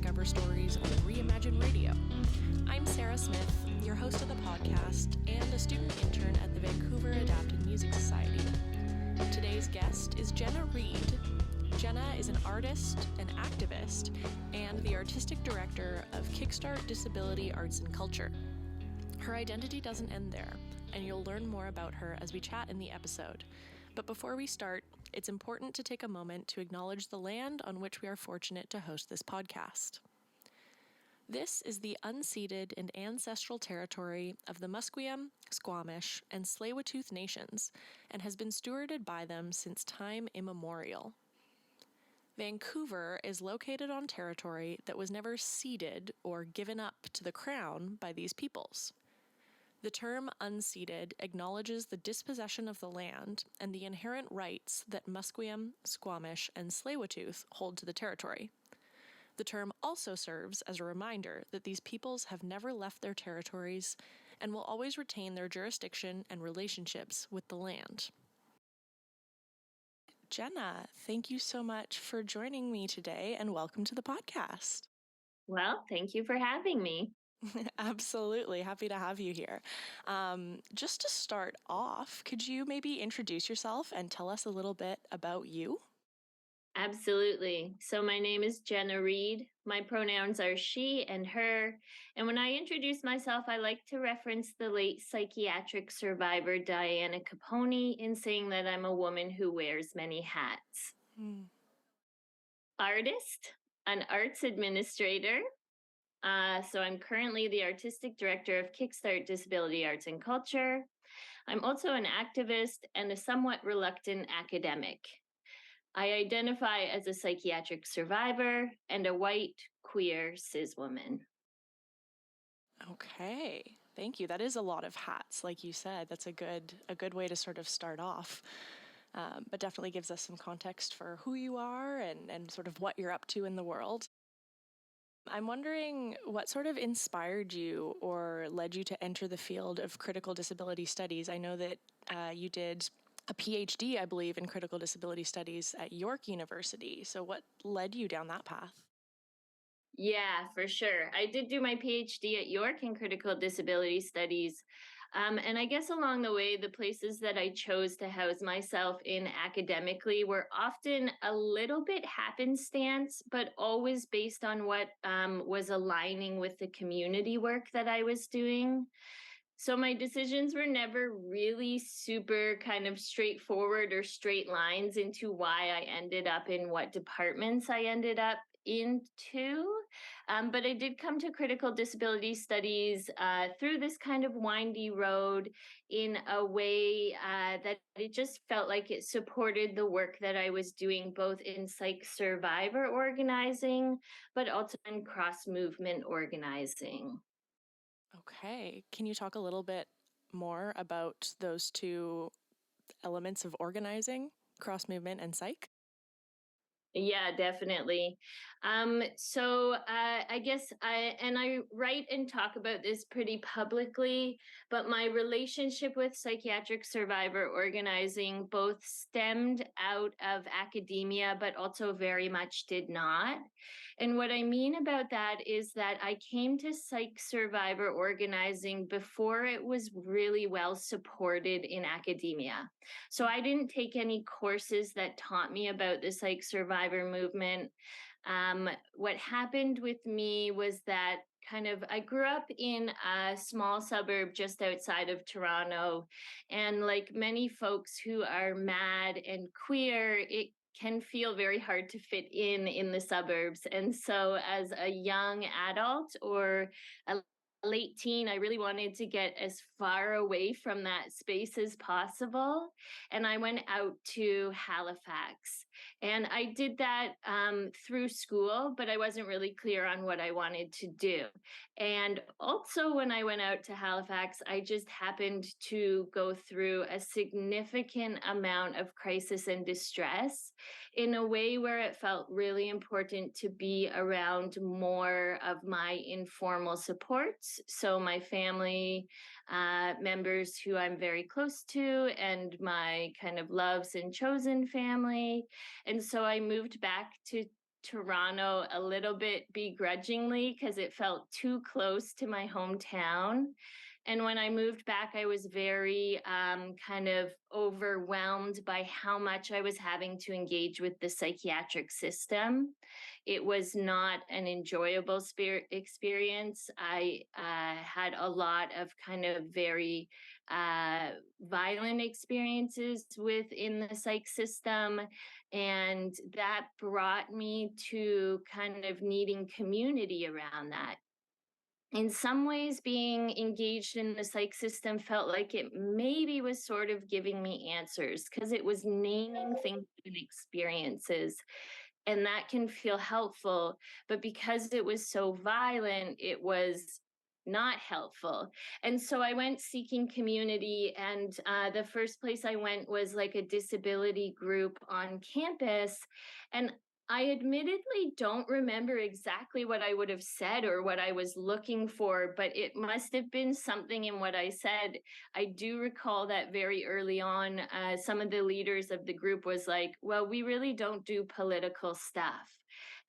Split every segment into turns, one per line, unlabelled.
discover stories on Reimagine Radio. I'm Sarah Smith, your host of the podcast and a student intern at the Vancouver Adapted Music Society. Today's guest is Jenna Reid. Jenna is an artist, an activist, and the artistic director of KickstArt Disability Arts and Culture. Her identity doesn't end there, and you'll learn more about her as we chat in the episode. But before we start, it's important to take a moment to acknowledge the land on which we are fortunate to host this podcast. This is the unceded and ancestral territory of the Musqueam, Squamish, and Tsleil-Waututh nations, and has been stewarded by them since time immemorial. Vancouver is located on territory that was never ceded or given up to the Crown by these peoples. The term unceded acknowledges the dispossession of the land and the inherent rights that Musqueam, Squamish, and Tsleil-Waututh hold to the territory. The term also serves as a reminder that these peoples have never left their territories and will always retain their jurisdiction and relationships with the land. Jenna, thank you so much for joining me today and welcome to the podcast.
Well, thank you for having me.
Absolutely. Happy to have you here. Just to start off, could you maybe introduce yourself and tell us a little bit about you?
Absolutely. So my name is Jenna Reid. My pronouns are she and her. And when I introduce myself, I like to reference the late psychiatric survivor Diana Capone in saying that I'm a woman who wears many hats. Artist, an arts administrator. So I'm currently the artistic director of KickstArt Disability Arts and Culture. I'm also an activist and a somewhat reluctant academic. I identify as a psychiatric survivor and a white, queer, cis woman.
Okay, thank you. That is a lot of hats, like you said. That's a good way to sort of start off, but definitely gives us some context for who you are and sort of what you're up to in the world. I'm wondering what sort of inspired you or led you to enter the field of critical disability studies. I know that you did a PhD, I believe, in critical disability studies at York University. So what led you down that path?
Yeah, for sure. I did do my PhD at York in critical disability studies. And I guess along the way, the places that I chose to house myself in academically were often a little bit happenstance, but always based on what was aligning with the community work that I was doing. So my decisions were never really super kind of straightforward or straight lines into why I ended up in what departments I ended up into. But I did come to critical disability studies through this kind of windy road in a way that it just felt like it supported the work that I was doing both in psych survivor organizing, but also in cross-movement organizing.
Okay. Can you talk a little bit more about those two elements of organizing, cross-movement and psych?
Yeah, definitely. So I guess I write and talk about this pretty publicly, but my relationship with psychiatric survivor organizing both stemmed out of academia, but also very much did not. And what I mean about that is that I came to psych survivor organizing before it was really well supported in academia. So I didn't take any courses that taught me about the psych survivor movement. What happened with me was that I grew up in a small suburb just outside of Toronto. And like many folks who are mad and queer, it can feel very hard to fit in the suburbs. And so as a young adult or a late teen, I really wanted to get as far away from that space as possible. And I went out to Halifax. And I did that through school, but I wasn't really clear on what I wanted to do. And also, when I went out to Halifax, I just happened to go through a significant amount of crisis and distress in a way where it felt really important to be around more of my informal supports. So my family members who I'm very close to and my kind of loves and chosen family. And so I moved back to Toronto a little bit begrudgingly because it felt too close to my hometown. And when I moved back, I was very kind of overwhelmed by how much I was having to engage with the psychiatric system. It was not an enjoyable experience. I had a lot of kind of very violent experiences within the psych system. And that brought me to kind of needing community around that. In some ways, being engaged in the psych system felt like it maybe was sort of giving me answers because it was naming things and experiences. And that can feel helpful. But because it was so violent, it was not helpful. And so I went seeking community. And the first place I went was like a disability group on campus. And I admittedly don't remember exactly what I would have said or what I was looking for, but it must have been something in what I said. I do recall that very early on, some of the leaders of the group was like, well, we really don't do political stuff.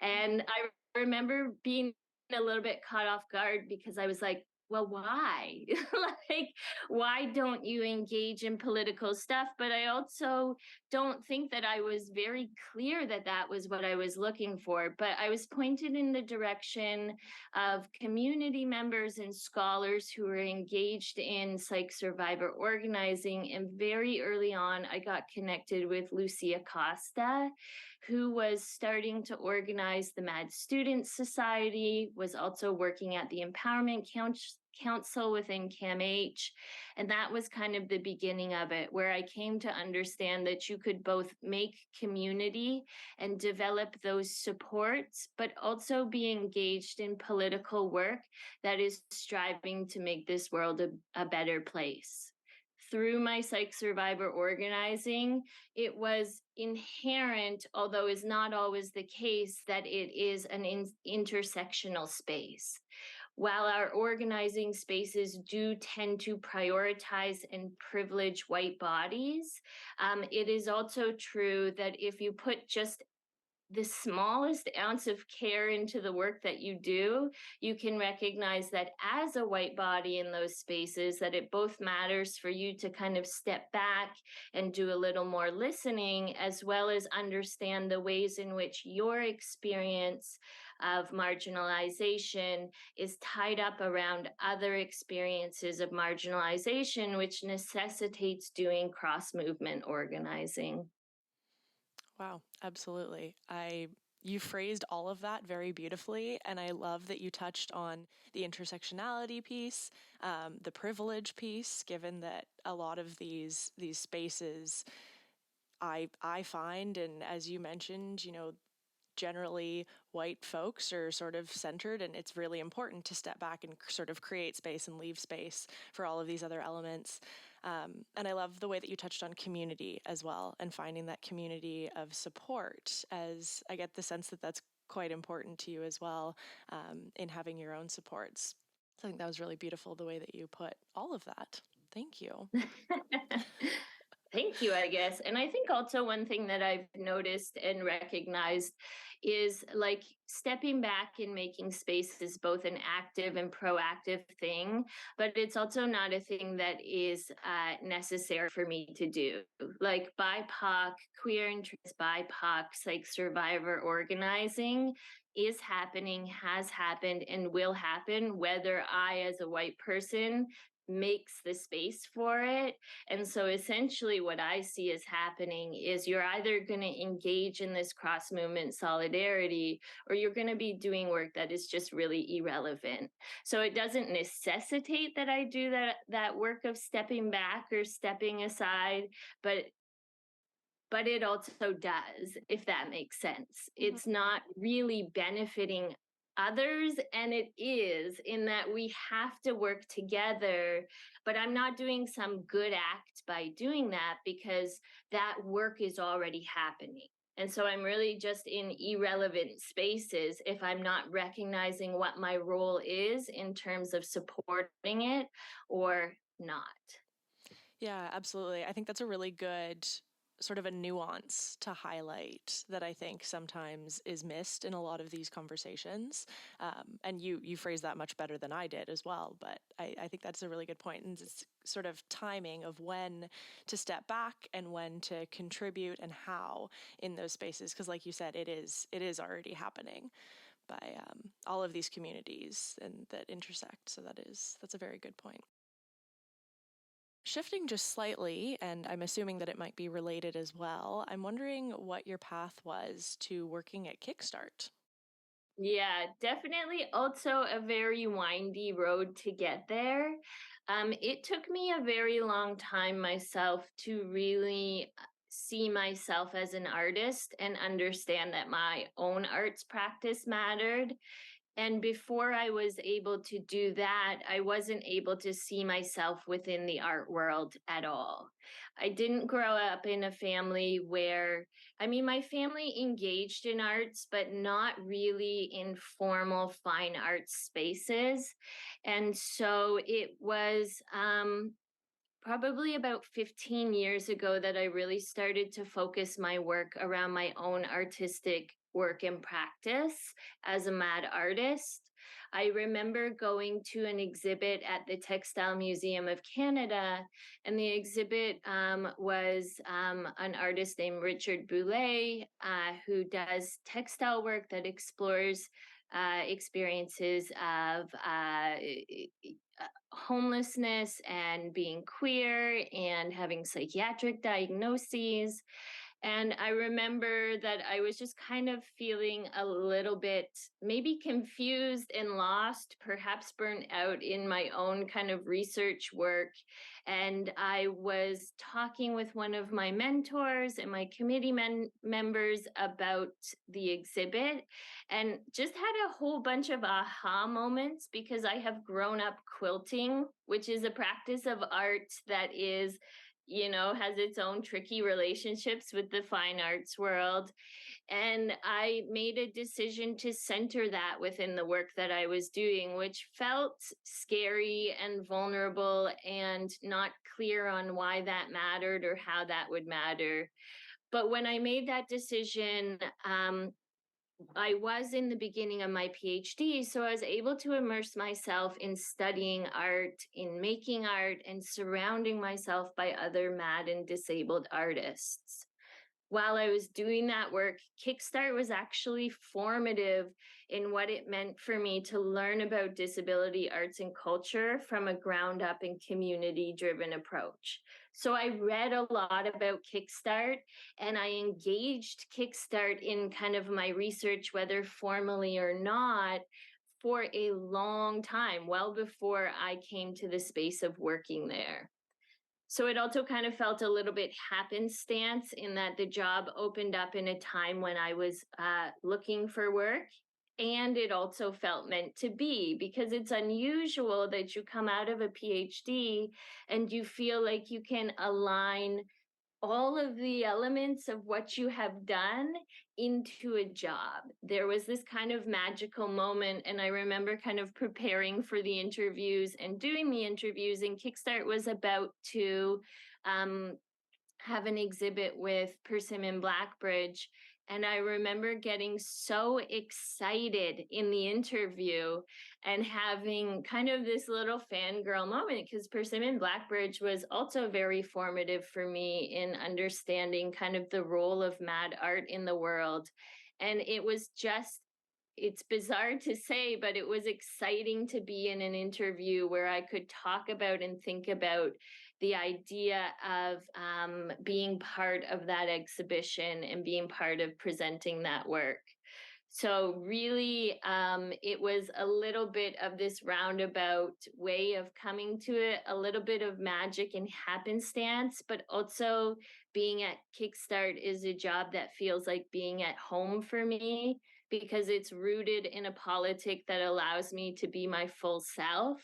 And I remember being a little bit caught off guard because I was like, well, why? Like, why don't you engage in political stuff? But I also don't think that I was very clear that that was what I was looking for. But I was pointed in the direction of community members and scholars who were engaged in psych survivor organizing. And very early on, I got connected with Lucia Costa, who was starting to organize the Mad Students Society, was also working at the Empowerment Council within CAMH. And that was kind of the beginning of it, where I came to understand that you could both make community and develop those supports, but also be engaged in political work that is striving to make this world a better place. Through my psych survivor organizing, it was inherent, although is not always the case, that it is an intersectional space. While our organizing spaces do tend to prioritize and privilege white bodies, it is also true that if you put just the smallest ounce of care into the work that you do, you can recognize that as a white body in those spaces, that it both matters for you to kind of step back and do a little more listening, as well as understand the ways in which your experience of marginalization is tied up around other experiences of marginalization, which necessitates doing cross-movement organizing.
Wow, absolutely. You phrased all of that very beautifully, and I love that you touched on the intersectionality piece, the privilege piece, given that a lot of these spaces I find, and as you mentioned, generally white folks are sort of centered, and it's really important to step back and sort of create space and leave space for all of these other elements. And I love the way that you touched on community as well, and finding that community of support, as I get the sense that that's quite important to you as well, in having your own supports. So I think that was really beautiful, the way that you put all of that. Thank you.
Thank you, I guess. And I think also one thing that I've noticed and recognized is like stepping back and making space is both an active and proactive thing, but it's also not a thing that is necessary for me to do. Like BIPOC, queer and trans BIPOC, psych survivor organizing is happening, has happened, and will happen, whether I, as a white person, makes the space for it. And so essentially what I see is happening is you're either going to engage in this cross movement solidarity, or you're going to be doing work that is just really irrelevant. So it doesn't necessitate that I do that work of stepping back or stepping aside, but it also does, if that makes sense. It's not really benefiting others, and it is, in that we have to work together, but I'm not doing some good act by doing that, because that work is already happening. And so I'm really just in irrelevant spaces if I'm not recognizing what my role is in terms of supporting it or not.
Yeah, absolutely. I think that's a really good sort of a nuance to highlight that I think sometimes is missed in a lot of these conversations. And you phrase that much better than I did as well, but I think that's a really good point. And it's sort of timing of when to step back and when to contribute and how in those spaces. Because like you said, it is already happening by all of these communities and that intersect. So that's a very good point. Shifting just slightly, and I'm assuming that it might be related as well, I'm wondering what your path was to working at KickstArt.
Yeah, definitely also a very windy road to get there. It took me a very long time myself to really see myself as an artist and understand that my own arts practice mattered. And before I was able to do that, I wasn't able to see myself within the art world at all. I didn't grow up in a family where, I mean, my family engaged in arts, but not really in formal fine arts spaces. And so it was probably about 15 years ago that I really started to focus my work around my own artistic work and practice as a mad artist. I remember going to an exhibit at the Textile Museum of Canada, and the exhibit was an artist named Richard Boulay, who does textile work that explores experiences of homelessness and being queer and having psychiatric diagnoses. And I remember that I was just kind of feeling a little bit maybe confused and lost, perhaps burnt out in my own kind of research work. And I was talking with one of my mentors and my committee members about the exhibit and just had a whole bunch of aha moments because I have grown up quilting, which is a practice of art that is, has its own tricky relationships with the fine arts world. And I made a decision to center that within the work that I was doing, which felt scary and vulnerable and not clear on why that mattered or how that would matter. But when I made that decision, I was in the beginning of my PhD, so I was able to immerse myself in studying art, in making art, and surrounding myself by other mad and disabled artists. While I was doing that work, KickstArt was actually formative in what it meant for me to learn about disability arts and culture from a ground up and community driven approach. So I read a lot about KickstArt and I engaged KickstArt in kind of my research, whether formally or not, for a long time, well before I came to the space of working there. So it also kind of felt a little bit happenstance in that the job opened up in a time when I was looking for work. And it also felt meant to be because it's unusual that you come out of a PhD and you feel like you can align all of the elements of what you have done into a job. There was this kind of magical moment, and I remember kind of preparing for the interviews and doing the interviews, and KickstArt was about to have an exhibit with Persimmon Blackbridge. And I remember getting so excited in the interview and having kind of this little fangirl moment because Persimmon Blackbridge was also very formative for me in understanding kind of the role of mad art in the world. And it was just, it's bizarre to say, but it was exciting to be in an interview where I could talk about and think about the idea of being part of that exhibition and being part of presenting that work. So really, it was a little bit of this roundabout way of coming to it, a little bit of magic and happenstance, but also being at KickstArt is a job that feels like being at home for me because it's rooted in a politic that allows me to be my full self.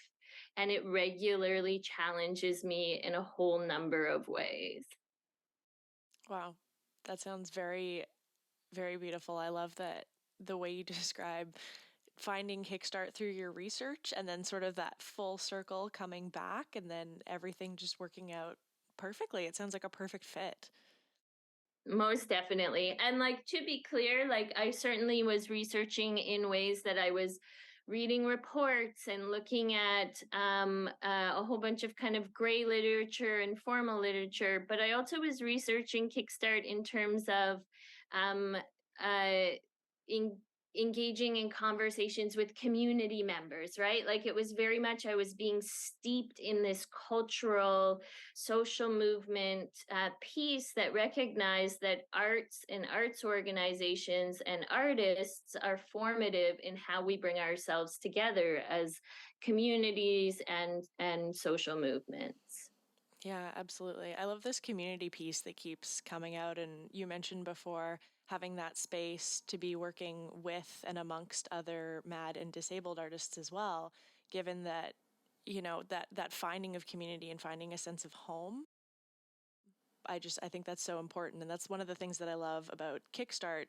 And it regularly challenges me in a whole number of ways.
Wow, that sounds very, very beautiful. I love that the way you describe finding KickstArt through your research and then sort of that full circle coming back and then everything just working out perfectly. It sounds like a perfect fit.
Most definitely. And like to be clear, like I certainly was researching in ways that I was reading reports and looking at a whole bunch of kind of gray literature and formal literature, but I also was researching KickstArt in terms of um, uh, in engaging in conversations with community members, right? Like it was very much I was being steeped in this cultural social movement piece that recognized that arts and arts organizations and artists are formative in how we bring ourselves together as communities and social movements.
Yeah, absolutely. I love this community piece that keeps coming out. And you mentioned before having that space to be working with and amongst other mad and disabled artists as well, given that, that finding of community and finding a sense of home. I think that's so important. And that's one of the things that I love about KickstArt,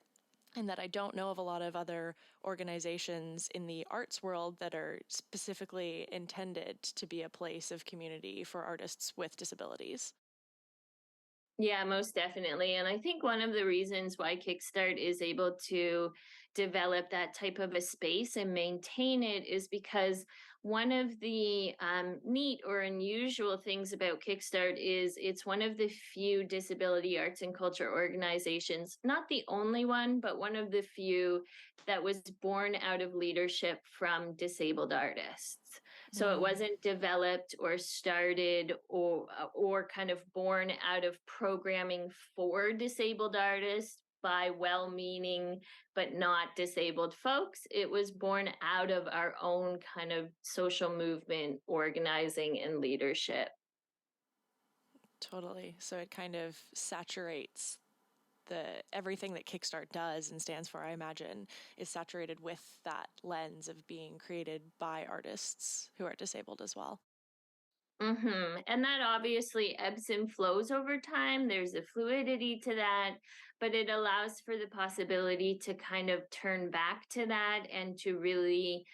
and that I don't know of a lot of other organizations in the arts world that are specifically intended to be a place of community for artists with disabilities.
Yeah, most definitely. And I think one of the reasons why KickstArt is able to develop that type of a space and maintain it is because one of the neat or unusual things about KickstArt is it's one of the few disability arts and culture organizations, not the only one, but one of the few that was born out of leadership from disabled artists. So it wasn't developed or started or kind of born out of programming for disabled artists by well-meaning but not disabled folks. It was born out of our own kind of social movement organizing and leadership.
Totally. So it kind of saturates the everything that KickstArt does and stands for, I imagine, is saturated with that lens of being created by artists who are disabled as well.
And that obviously ebbs and flows over time. There's a fluidity to that, but it allows for the possibility to kind of turn back to that and to really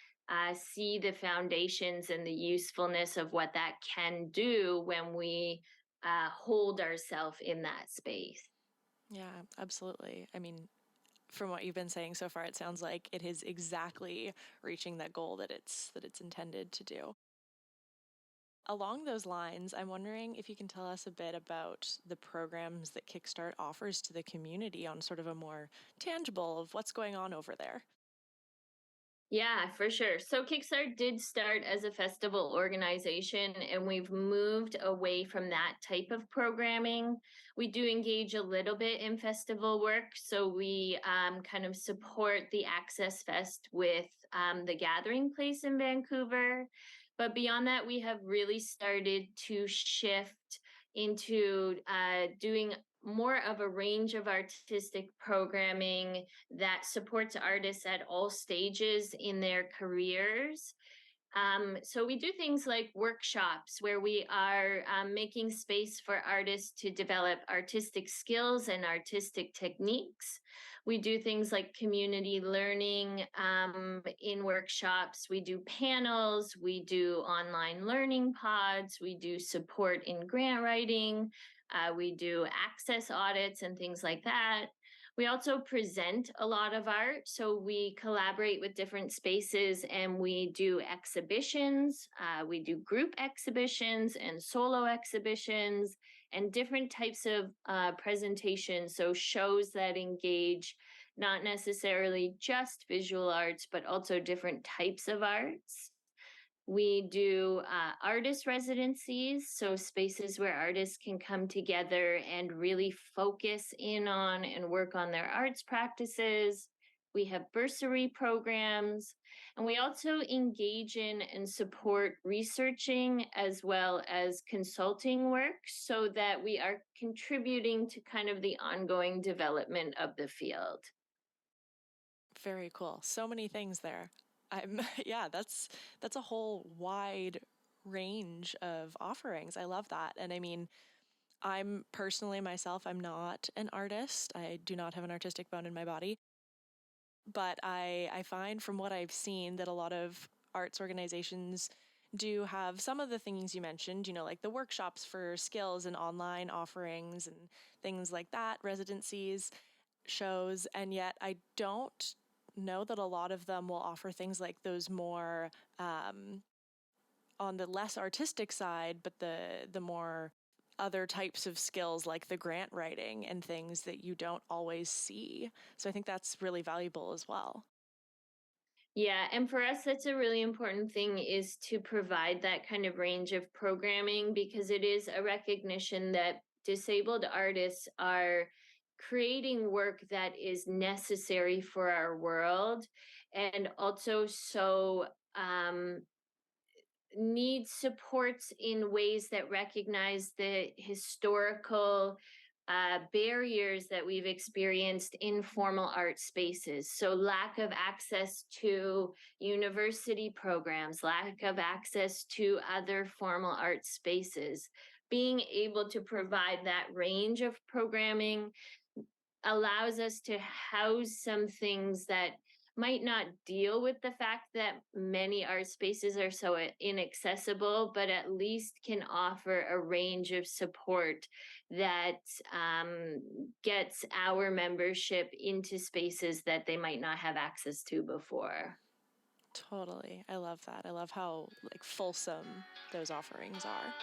see the foundations and the usefulness of what that can do when we hold ourselves in that space.
Yeah, absolutely. I mean, from what you've been saying so far, it sounds like it is exactly reaching that goal that it's intended to do. Along those lines, I'm wondering if you can tell us a bit about the programs that KickstArt offers to the community on sort of a more tangible of what's going on over there.
Yeah, for sure. So KickstArt did start as a festival organization, and we've moved away from that type of programming. We do engage a little bit in festival work. So we kind of support the Access Fest with the Gathering Place in Vancouver. But beyond that, we have really started to shift into doing more of a range of artistic programming that supports artists at all stages in their careers. So we do things like workshops where we are making space for artists to develop artistic skills and artistic techniques. We do things like community learning in workshops. We do panels. We do online learning pods. We do support in grant writing. We do access audits and things like that. We also present a lot of art. So we collaborate with different spaces and we do exhibitions. We do group exhibitions and solo exhibitions and different types of presentations. So shows that engage not necessarily just visual arts, but also different types of arts. We do artist residencies, so spaces where artists can come together and really focus in on and work on their arts practices. We have bursary programs, and we also engage in and support researching as well as consulting work so that we are contributing to kind of the ongoing development of the field.
Very cool. So many things there. I'm yeah, that's a whole wide range of offerings. I love that. And I mean, I'm personally myself, I'm not an artist. I do not have an artistic bone in my body. But I find from what I've seen that a lot of arts organizations do have some of the things you mentioned, like the workshops for skills and online offerings and things like that, residencies, shows, and yet I don't know that a lot of them will offer things like those more on the less artistic side, but the more other types of skills like the grant writing and things that you don't always see. So I think that's really valuable as well.
Yeah, and for us, that's a really important thing, is to provide that kind of range of programming, because it is a recognition that disabled artists are creating work that is necessary for our world, and also so needs supports in ways that recognize the historical barriers that we've experienced in formal art spaces. So, lack of access to university programs, lack of access to other formal art spaces. Being able to provide that range of programming allows us to house some things that might not deal with the fact that many art spaces are so inaccessible, but at least can offer a range of support that gets our membership into spaces that they might not have access to before.
Totally. I love that. I love how fulsome those offerings are.